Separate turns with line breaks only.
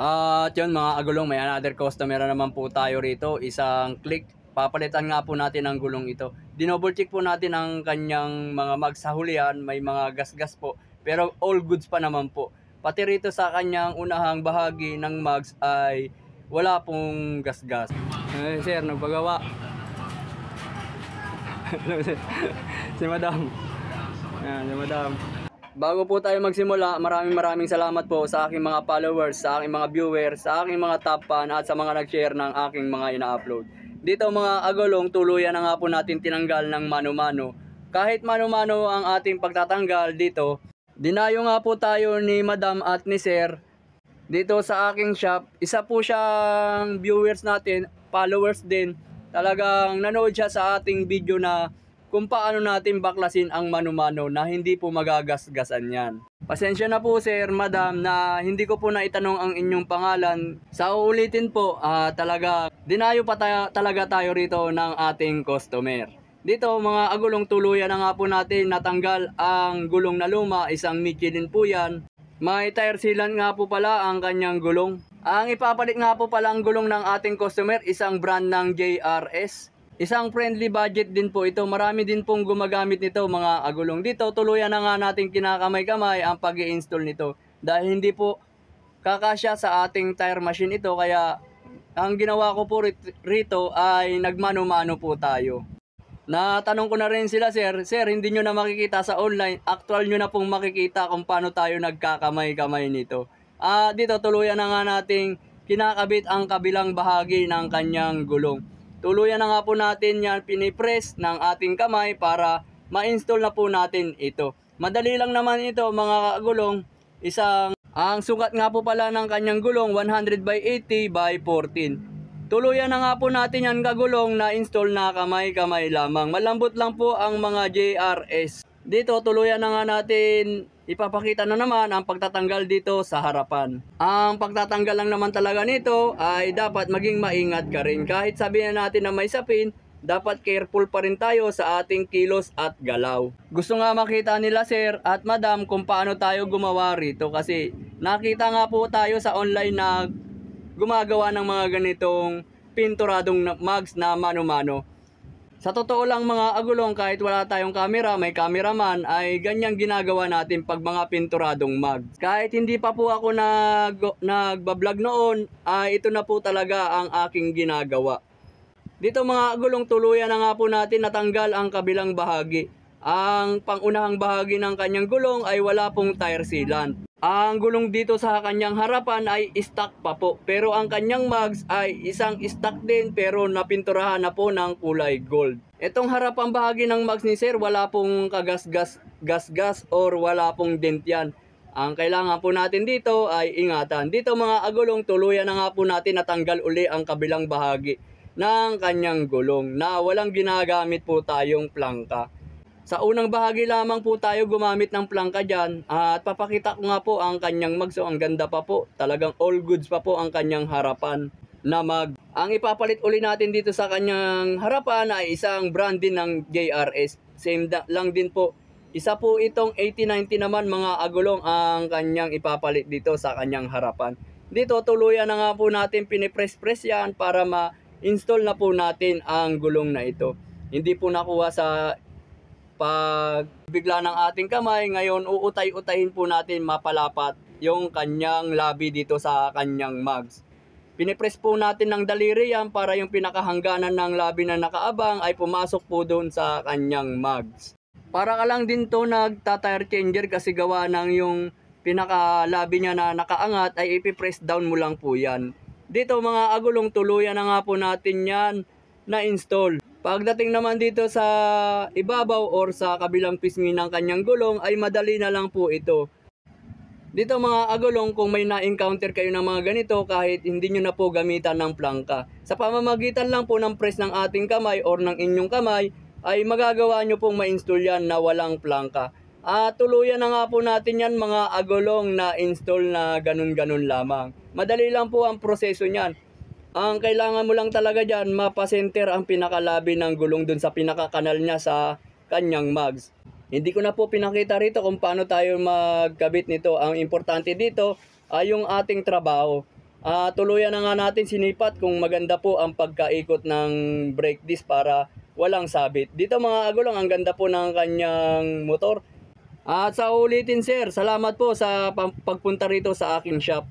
At yun mga agulong, may another customer na naman po tayo rito. Isang click, papalitan nga po natin ang gulong ito. Dinouble check po natin ang kanyang mga mags sa hulihan, may mga gasgas po. Pero all goods pa naman po. Pati rito sa kanyang unahang bahagi ng mags ay wala pong gasgas. Sir, nagpagawa. Si madam. Ayan, si madam. Bago po tayo magsimula, maraming salamat po sa aking mga followers, sa aking mga viewers, sa aking mga top fan at sa mga nag-share ng aking mga ina-upload. Dito mga agulong, tuluyan na nga po natin tinanggal ng mano-mano. Kahit mano-mano ang ating pagtatanggal dito, dinayo nga po tayo ni madam at ni sir dito sa aking shop. Isa po siyang viewers natin, followers din. Talagang nanood siya sa ating video na kung paano natin baklasin ang mano-mano na hindi po magagasgasan yan. Pasensya na po sir, madam, na hindi ko po naitanong ang inyong pangalan. Sa uulitin po, talaga dinayo pa talaga tayo rito ng ating customer. Dito mga agulong, tuluyan na nga po natin natanggal ang gulong na luma, isang Michelin po yan. May tire sealant nga po pala ang kanyang gulong. Ang ipapalit nga po pala ang gulong ng ating customer, isang brand ng JRS. Isang friendly budget din po ito. Marami din pong gumagamit nito mga agulong. Dito tuluyan na nga natin kinakamay-kamay ang pag-i-install nito. Dahil hindi po kakasya sa ating tire machine ito. Kaya ang ginawa ko po rito ay nagmano-mano po tayo. Natanong ko na rin sila, sir, hindi nyo na makikita sa online. Actual nyo na pong makikita kung paano tayo nagkakamay-kamay nito. Dito tuluyan na nga nating kinakabit ang kabilang bahagi ng kanyang gulong. Tuluyan na nga po natin yan pinipress ng ating kamay para ma-install na po natin ito. Madali lang naman ito mga gulong. Ang sukat nga po pala ng kanyang gulong 100 by 80 by 14. Tuluyan na nga po natin yan kagulong na install na kamay-kamay lamang. Malambot lang po ang mga JRS. Dito tuluyan na nga natin ipapakita na naman ang pagtatanggal dito sa harapan. Ang pagtatanggal lang naman talaga nito ay dapat maging maingat ka rin. Kahit sabihin natin na may sapin, dapat careful pa rin tayo sa ating kilos at galaw. Gusto nga makita nila sir at madam kung paano tayo gumawa rito kasi nakita nga po tayo sa online na gumagawa ng mga ganitong pinturadong mags na mano-mano. Sa totoo lang mga agulong, kahit wala tayong camera, may cameraman, ay ganyang ginagawa natin pag mga pinturadong mags. Kahit hindi pa po ako nagbablog noon, ito na po talaga ang aking ginagawa. Dito mga agulong, tuluyan na nga po natin natanggal ang kabilang bahagi. Ang pangunahang bahagi ng kanyang gulong ay wala pong tire sealant. Ang gulong dito sa kanyang harapan ay stock pa po. Pero ang kanyang mags ay isang stock din pero napinturahan na po ng kulay gold. Itong harapang bahagi ng mags ni sir, wala pong kagasgas or wala pong dent yan. Ang kailangan po natin dito ay ingatan. Dito mga agulong, tuluyan na nga po natin natanggal uli ang kabilang bahagi ng kanyang gulong na walang ginagamit po tayong plangka. Sa unang bahagi lamang po tayo gumamit ng plangka dyan at papakita ko nga po ang kanyang mag. So ang ganda pa po, talagang all goods pa po ang kanyang harapan na mag. Ang ipapalit uli natin dito sa kanyang harapan ay isang brand din ng JRS. Same lang din po. Isa po itong 8090 naman mga agulong ang kanyang ipapalit dito sa kanyang harapan. Dito tuluyan na nga po natin pinipress-press yan para ma-install na po natin ang gulong na ito. Hindi po nakuha sa pag bigla ng ating kamay, ngayon uutay-utahin po natin mapalapat yung kanyang labi dito sa kanyang mags. Pinipress po natin ng daliri yan para yung pinakahangganan ng labi na nakaabang ay pumasok po doon sa kanyang mags. Para ka lang din to nagta-tire changer kasi gawa ng yung pinakalabi niya na nakaangat ay ipipress down mo lang po yan. Dito mga agulong, tuluyan na nga po natin yan na install. Pagdating naman dito sa ibabaw or sa kabilang pisngi ng kanyang gulong ay madali na lang po ito. Dito mga agulong, kung may na-encounter kayo ng mga ganito kahit hindi nyo na po gamitan ng plangka, sa pamamagitan lang po ng press ng ating kamay or ng inyong kamay ay magagawa nyo pong ma-install yan na walang plangka. Tuluyan na nga po natin yan mga agulong na install na ganun-ganun lamang. Madali lang po ang proseso nyan. Ang kailangan mo lang talaga dyan, mapasenter ang pinakalabi ng gulong dun sa pinakakanal niya sa kanyang mags. Hindi ko na po pinakita rito kung paano tayo magkabit nito. Ang importante dito ay yung ating trabaho. tuluyan na nga natin sinipat kung maganda po ang pagkaikot ng brake disc para walang sabit. Dito mga agulong, ang ganda po ng kanyang motor. At sa ulitin sir, salamat po sa pagpunta rito sa aking shop.